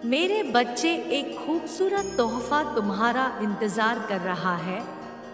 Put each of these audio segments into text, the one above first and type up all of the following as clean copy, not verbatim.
मेरे बच्चे, एक खूबसूरत तोहफा तुम्हारा इंतजार कर रहा है।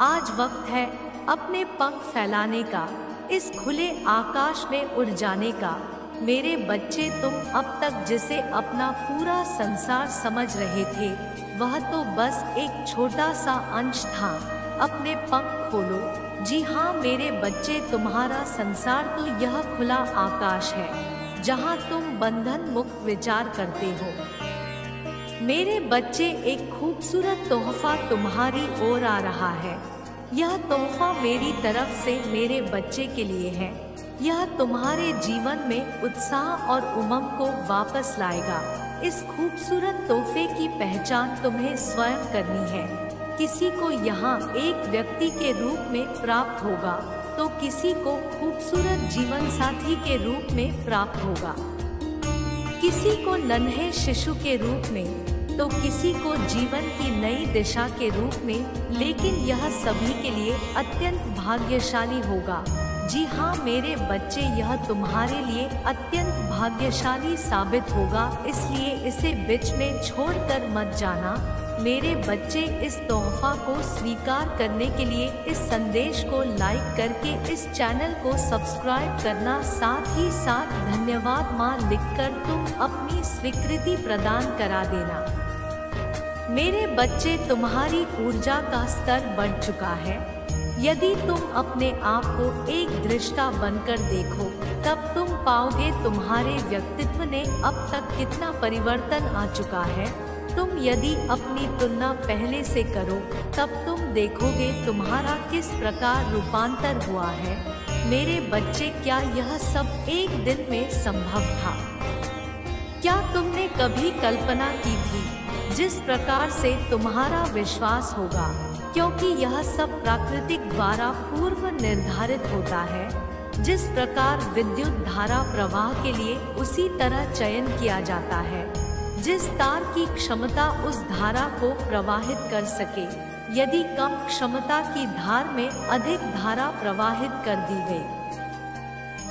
आज वक्त है अपने पंख फैलाने का, इस खुले आकाश में उड़ जाने का। मेरे बच्चे, तुम अब तक जिसे अपना पूरा संसार समझ रहे थे, वह तो बस एक छोटा सा अंश था। अपने पंख खोलो। जी हाँ मेरे बच्चे, तुम्हारा संसार तो यह खुला आकाश है, जहाँ तुम बंधन मुक्त विचार करते हो। मेरे बच्चे, एक खूबसूरत तोहफा तुम्हारी ओर आ रहा है। यह तोहफा मेरी तरफ से मेरे बच्चे के लिए है। यह तुम्हारे जीवन में उत्साह और उमंग को वापस लाएगा। इस खूबसूरत तोहफे की पहचान तुम्हें स्वयं करनी है। किसी को यहाँ एक व्यक्ति के रूप में प्राप्त होगा, तो किसी को खूबसूरत जीवन साथी के रूप में प्राप्त होगा, किसी को नन्हे शिशु के रूप में, तो किसी को जीवन की नई दिशा के रूप में। लेकिन यह सभी के लिए अत्यंत भाग्यशाली होगा। जी हाँ मेरे बच्चे, यह तुम्हारे लिए अत्यंत भाग्यशाली साबित होगा, इसलिए इसे बीच में छोड़कर मत जाना। मेरे बच्चे, इस तोहफा को स्वीकार करने के लिए इस संदेश को लाइक करके इस चैनल को सब्सक्राइब करना, साथ ही साथ धन्यवाद माँ लिखकर तुम अपनी स्वीकृति प्रदान करा देना। मेरे बच्चे, तुम्हारी ऊर्जा का स्तर बढ़ चुका है। यदि तुम अपने आप को एक दृष्टा बनकर देखो, तब तुम पाओगे तुम्हारे व्यक्तित्व ने अब तक कितना परिवर्तन आ चुका है। तुम यदि अपनी तुलना पहले से करो, तब तुम देखोगे तुम्हारा किस प्रकार रूपांतर हुआ है। मेरे बच्चे, क्या यह सब एक दिन में संभव था? क्या तुमने कभी कल्पना की थी जिस प्रकार से तुम्हारा विश्वास होगा? क्योंकि यह सब प्राकृतिक द्वारा पूर्व निर्धारित होता है। जिस प्रकार विद्युत धारा प्रवाह के लिए उसी तरह चयन किया जाता है, जिस तार की क्षमता उस धारा को प्रवाहित कर सके। यदि कम क्षमता की धार में अधिक धारा प्रवाहित कर दी गई,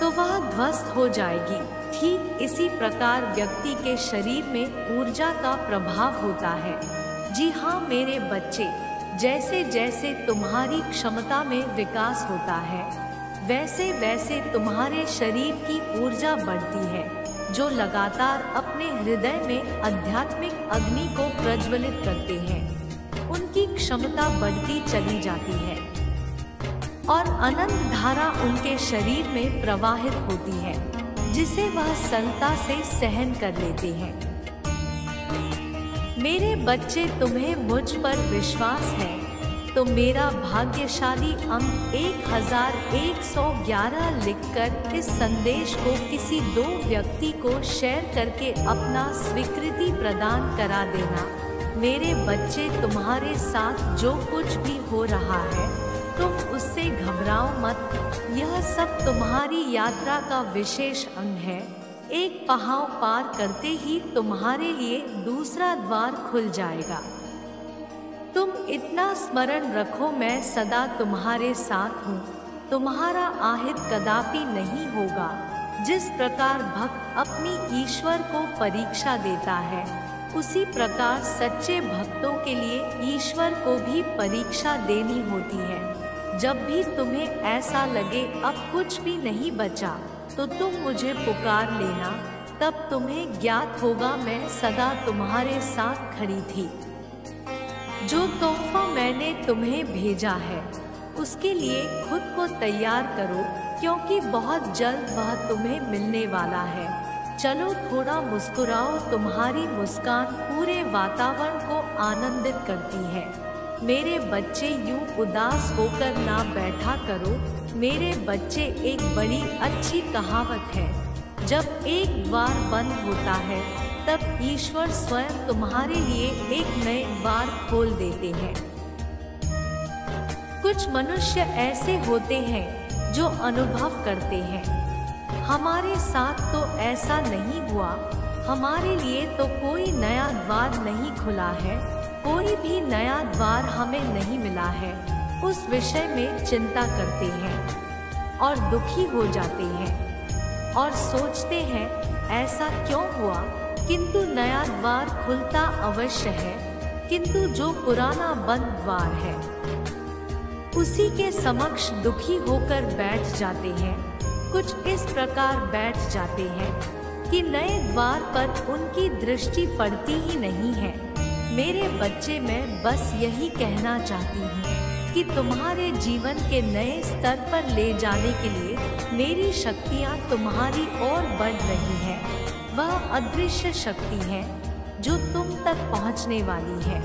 तो वह ध्वस्त हो जाएगी। ठीक इसी प्रकार व्यक्ति के शरीर में ऊर्जा का प्रभाव होता है। जी हाँ मेरे बच्चे, जैसे जैसे तुम्हारी क्षमता में विकास होता है, वैसे वैसे तुम्हारे शरीर की ऊर्जा बढ़ती है, जो लगातार अपने हृदय में आध्यात्मिक अग्नि को प्रज्वलित करते हैं। उनकी क्षमता बढ़ती चली जाती है और अनंत धारा उनके शरीर में प्रवाहित होती है, जिसे वह सरलता से सहन कर लेते हैं। मेरे बच्चे, तुम्हें मुझ पर विश्वास है तो मेरा भाग्यशाली अंक 1111 लिखकर इस संदेश को किसी 2 व्यक्ति को शेयर करके अपना स्वीकृति प्रदान करा देना। मेरे बच्चे, तुम्हारे साथ जो कुछ भी हो रहा है, तुम उससे घबराओ मत। यह सब तुम्हारी यात्रा का विशेष अंग है। एक पड़ाव पार करते ही तुम्हारे लिए दूसरा द्वार खुल जाएगा। तुम इतना स्मरण रखो, मैं सदा तुम्हारे साथ हूँ। तुम्हारा आहित कदापि नहीं होगा। जिस प्रकार भक्त अपनी ईश्वर को परीक्षा देता है, उसी प्रकार सच्चे भक्तों के लिए ईश्वर को भी परीक्षा देनी होती है। जब भी तुम्हें ऐसा लगे अब कुछ भी नहीं बचा, तो तुम मुझे पुकार लेना, तब तुम्हें ज्ञात होगा मैं सदा तुम्हारे साथ खड़ी थी। जो तोहफा मैंने तुम्हें भेजा है, उसके लिए खुद को तैयार करो, क्योंकि बहुत जल्द वह तुम्हें मिलने वाला है। चलो थोड़ा मुस्कुराओ, तुम्हारी मुस्कान पूरे वातावरण को आनंदित करती है। मेरे बच्चे, यूं उदास होकर ना बैठा करो। मेरे बच्चे, एक बड़ी अच्छी कहावत है, जब एक द्वार बंद होता है, तब ईश्वर स्वयं तुम्हारे लिए एक नए द्वार खोल देते हैं। कुछ मनुष्य ऐसे होते हैं जो अनुभव करते हैं, हमारे साथ तो ऐसा नहीं हुआ, हमारे लिए तो कोई नया द्वार नहीं खुला है, कोई भी नया द्वार हमें नहीं मिला है। उस विषय में चिंता करते हैं और दुखी हो जाते हैं और सोचते हैं ऐसा क्यों हुआ। किंतु नया द्वार खुलता अवश्य है, किंतु जो पुराना बंद द्वार है उसी के समक्ष दुखी होकर बैठ जाते हैं। कुछ इस प्रकार बैठ जाते हैं कि नए द्वार पर उनकी दृष्टि पड़ती ही नहीं है। मेरे बच्चे, मैं बस यही कहना चाहती हूँ कि तुम्हारे जीवन के नए स्तर पर ले जाने के लिए मेरी शक्तियाँ तुम्हारी ओर बढ़ रही हैं। वह अदृश्य शक्ति है जो तुम तक पहुँचने वाली है,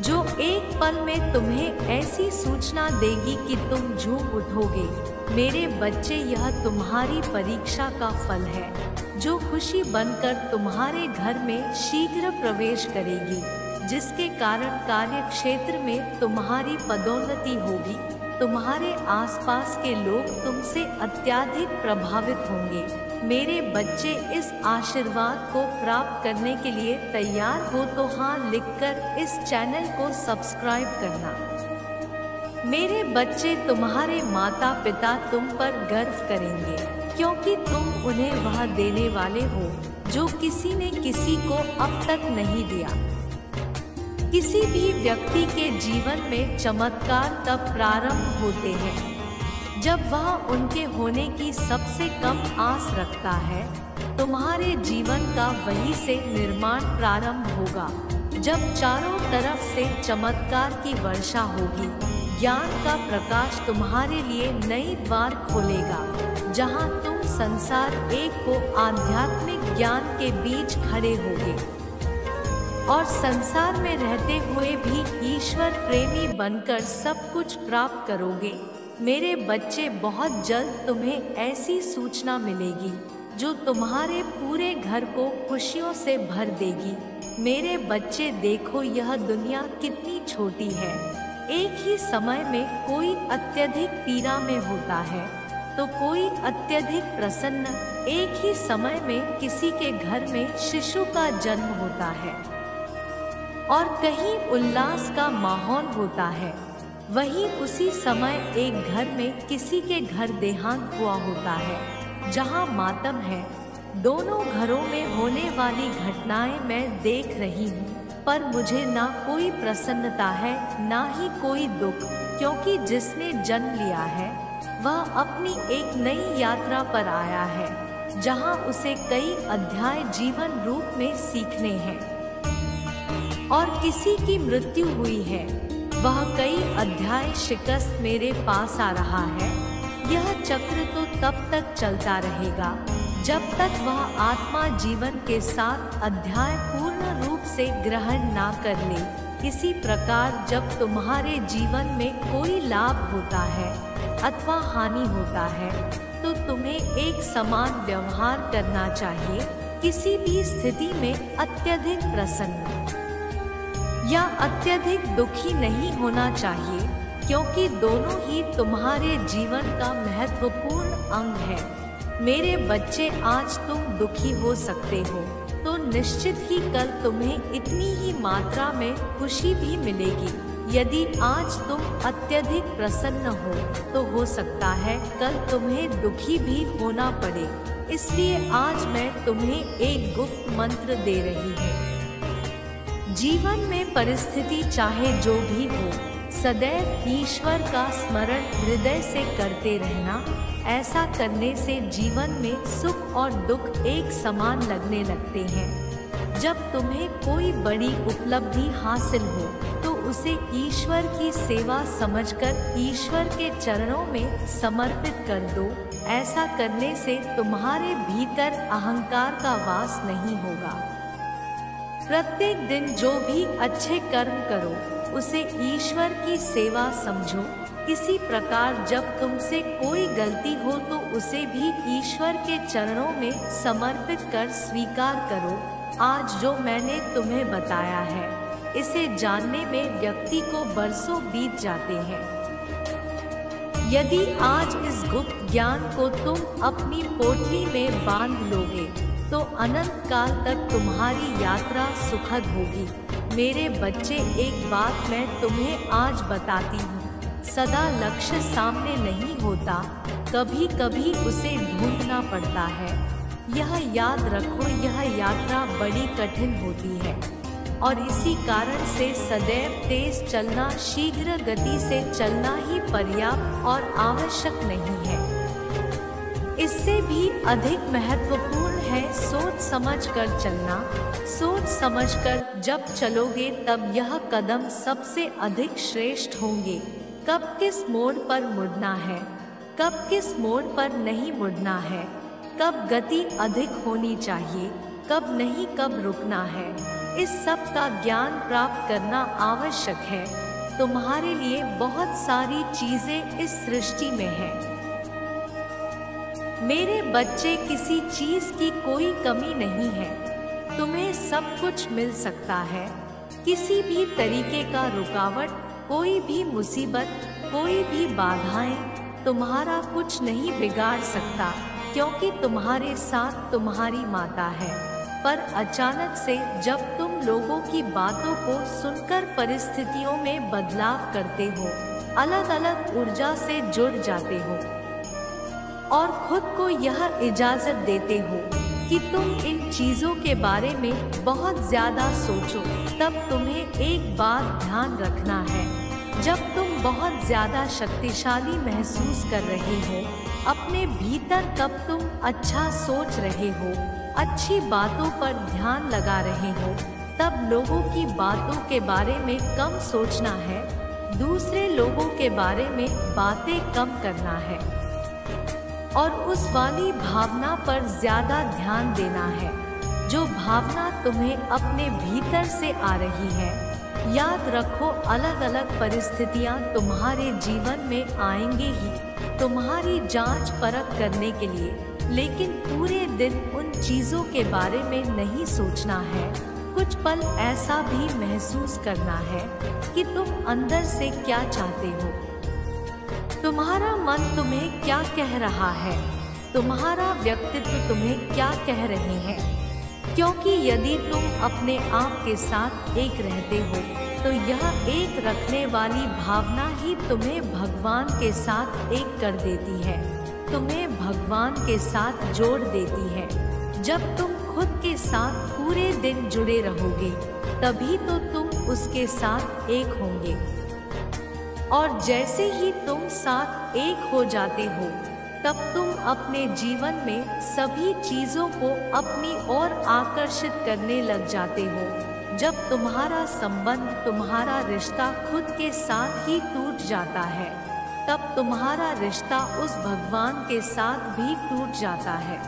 जो एक पल में तुम्हें ऐसी सूचना देगी कि तुम झूम उठोगे। मेरे बच्चे, यह तुम्हारी परीक्षा का फल है जो खुशी बनकर तुम्हारे घर में शीघ्र प्रवेश करेगी, जिसके कारण कार्य क्षेत्र में तुम्हारी पदोन्नति होगी। तुम्हारे आसपास के लोग तुमसे अत्यधिक प्रभावित होंगे। मेरे बच्चे, इस आशीर्वाद को प्राप्त करने के लिए तैयार हो तो हाँ लिखकर इस चैनल को सब्सक्राइब करना। मेरे बच्चे, तुम्हारे माता पिता तुम पर गर्व करेंगे, क्योंकि तुम उन्हें वह देने वाले हो जो किसी ने किसी को अब तक नहीं दिया। किसी भी व्यक्ति के जीवन में चमत्कार तब प्रारंभ होते हैं जब वह उनके होने की सबसे कम आस रखता है। तुम्हारे जीवन का वहीं से निर्माण प्रारंभ होगा, जब चारों तरफ से चमत्कार की वर्षा होगी। ज्ञान का प्रकाश तुम्हारे लिए नई द्वार खोलेगा, जहां तुम संसार एक को आध्यात्मिक ज्ञान के बीच खड़े होगे और संसार में रहते हुए भी ईश्वर प्रेमी बनकर सब कुछ प्राप्त करोगे। मेरे बच्चे, बहुत जल्द तुम्हें ऐसी सूचना मिलेगी जो तुम्हारे पूरे घर को खुशियों से भर देगी। मेरे बच्चे, देखो यह दुनिया कितनी छोटी है। एक ही समय में कोई अत्यधिक पीड़ा में होता है तो कोई अत्यधिक प्रसन्न। एक ही समय में किसी के घर में शिशु का जन्म होता है और कहीं उल्लास का माहौल होता है। वहीं उसी समय एक घर में किसी के घर देहांत हुआ होता है, जहां मातम है। दोनों घरों में होने वाली घटनाएं मैं देख रही हूँ, पर मुझे ना कोई प्रसन्नता है ना ही कोई दुख, क्योंकि जिसने जन्म लिया है वह अपनी एक नई यात्रा पर आया है, जहां उसे कई अध्याय जीवन रूप में सीखने हैं। और किसी की मृत्यु हुई है, वह कई अध्याय शिकस्त मेरे पास आ रहा है। यह चक्र तो तब तक चलता रहेगा जब तक वह आत्मा जीवन के साथ अध्याय पूर्ण रूप से ग्रहण ना कर ले। इसी प्रकार जब तुम्हारे जीवन में कोई लाभ होता है अथवा हानि होता है तो तुम्हें एक समान व्यवहार करना चाहिए। किसी भी स्थिति में अत्यधिक प्रसन्न या अत्यधिक दुखी नहीं होना चाहिए, क्योंकि दोनों ही तुम्हारे जीवन का महत्वपूर्ण अंग है। मेरे बच्चे, आज तुम दुखी हो सकते हो तो निश्चित ही कल तुम्हें इतनी ही मात्रा में खुशी भी मिलेगी। यदि आज तुम अत्यधिक प्रसन्न हो तो हो सकता है कल तुम्हें दुखी भी होना पड़े। इसलिए आज मैं तुम्हें एक गुप्त मंत्र दे रही हूँ। जीवन में परिस्थिति चाहे जो भी हो, सदैव ईश्वर का स्मरण हृदय से करते रहना। ऐसा करने से जीवन में सुख और दुख एक समान लगने लगते हैं। जब तुम्हें कोई बड़ी उपलब्धि हासिल हो तो उसे ईश्वर की सेवा समझकर ईश्वर के चरणों में समर्पित कर दो। ऐसा करने से तुम्हारे भीतर अहंकार का वास नहीं होगा। प्रत्येक दिन जो भी अच्छे कर्म करो उसे ईश्वर की सेवा समझो। इसी प्रकार जब तुमसे कोई गलती हो तो उसे भी ईश्वर के चरणों में समर्पित कर स्वीकार करो। आज जो मैंने तुम्हें बताया है, इसे जानने में व्यक्ति को बरसों बीत जाते हैं। यदि आज इस गुप्त ज्ञान को तुम अपनी पोटली में बांध लोगे तो अनंत काल तक तुम्हारी यात्रा सुखद होगी। मेरे बच्चे, एक बात मैं तुम्हें आज बताती हूँ। सदा लक्ष्य सामने नहीं होता, कभी कभी उसे ढूंढना पड़ता है। यह याद रखो, यह यात्रा बड़ी कठिन होती है और इसी कारण से सदैव तेज चलना, शीघ्र गति से चलना ही पर्याप्त और आवश्यक नहीं है। इससे भी अधिक महत्वपूर्ण है सोच समझकर चलना। सोच समझकर जब चलोगे तब यह कदम सबसे अधिक श्रेष्ठ होंगे। कब किस मोड़ पर मुड़ना है, कब किस मोड़ पर नहीं मुड़ना है, कब गति अधिक होनी चाहिए, कब नहीं, कब रुकना है, इस सब का ज्ञान प्राप्त करना आवश्यक है। तुम्हारे लिए बहुत सारी चीजें इस सृष्टि में हैं। मेरे बच्चे, किसी चीज की कोई कमी नहीं है। तुम्हें सब कुछ मिल सकता है। किसी भी तरीके का रुकावट, कोई भी मुसीबत, कोई भी बाधाएं तुम्हारा कुछ नहीं बिगाड़ सकता, क्योंकि तुम्हारे साथ तुम्हारी माता है। पर अचानक से जब तुम लोगों की बातों को सुनकर परिस्थितियों में बदलाव करते हो, अलग अलग ऊर्जा से जुड़ जाते हो और खुद को यह इजाजत देते हो कि तुम इन चीजों के बारे में बहुत ज्यादा सोचो, तब तुम्हें एक बात ध्यान रखना है। जब तुम बहुत ज्यादा शक्तिशाली महसूस कर रहे हो अपने भीतर, तब तुम अच्छा सोच रहे हो, अच्छी बातों पर ध्यान लगा रहे हो, तब लोगों की बातों के बारे में कम सोचना है, दूसरे लोगों के बारे में बातें कम करना है और उस वाली भावना पर ज्यादा ध्यान देना है जो भावना तुम्हें अपने भीतर से आ रही है। याद रखो, अलग अलग परिस्थितियां तुम्हारे जीवन में आएंगे ही तुम्हारी जांच परख करने के लिए, लेकिन पूरे दिन उन चीजों के बारे में नहीं सोचना है। कुछ पल ऐसा भी महसूस करना है कि तुम अंदर से क्या चाहते हो, तुम्हारा मन तुम्हें क्या कह रहा है, तुम्हारा व्यक्तित्व तुम्हें क्या कह रहे हैं। क्योंकि यदि तुम अपने आप के साथ एक रहते हो तो यह एक रखने वाली भावना ही तुम्हें भगवान के साथ एक कर देती है, तुम्हें भगवान के साथ जोड़ देती है। जब तुम खुद के साथ पूरे दिन जुड़े रहोगे तभी तो तुम उसके साथ एक होंगे। और जैसे ही तुम साथ एक हो जाते हो तब तुम अपने जीवन में सभी चीजों को अपनी ओर आकर्षित करने लग जाते हो। जब तुम्हारा संबंध, तुम्हारा रिश्ता खुद के साथ ही टूट जाता है तब तुम्हारा रिश्ता उस भगवान के साथ भी टूट जाता है।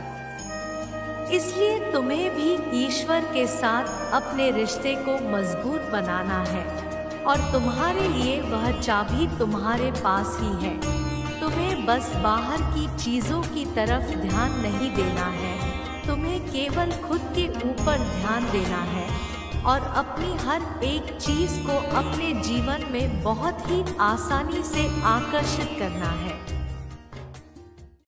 इसलिए तुम्हें भी ईश्वर के साथ अपने रिश्ते को मजबूत बनाना है और तुम्हारे लिए वह चाबी तुम्हारे पास ही है। तुम्हें बस बाहर की चीजों की तरफ ध्यान नहीं देना है, तुम्हें केवल खुद के ऊपर ध्यान देना है और अपनी हर एक चीज को अपने जीवन में बहुत ही आसानी से आकर्षित करना है।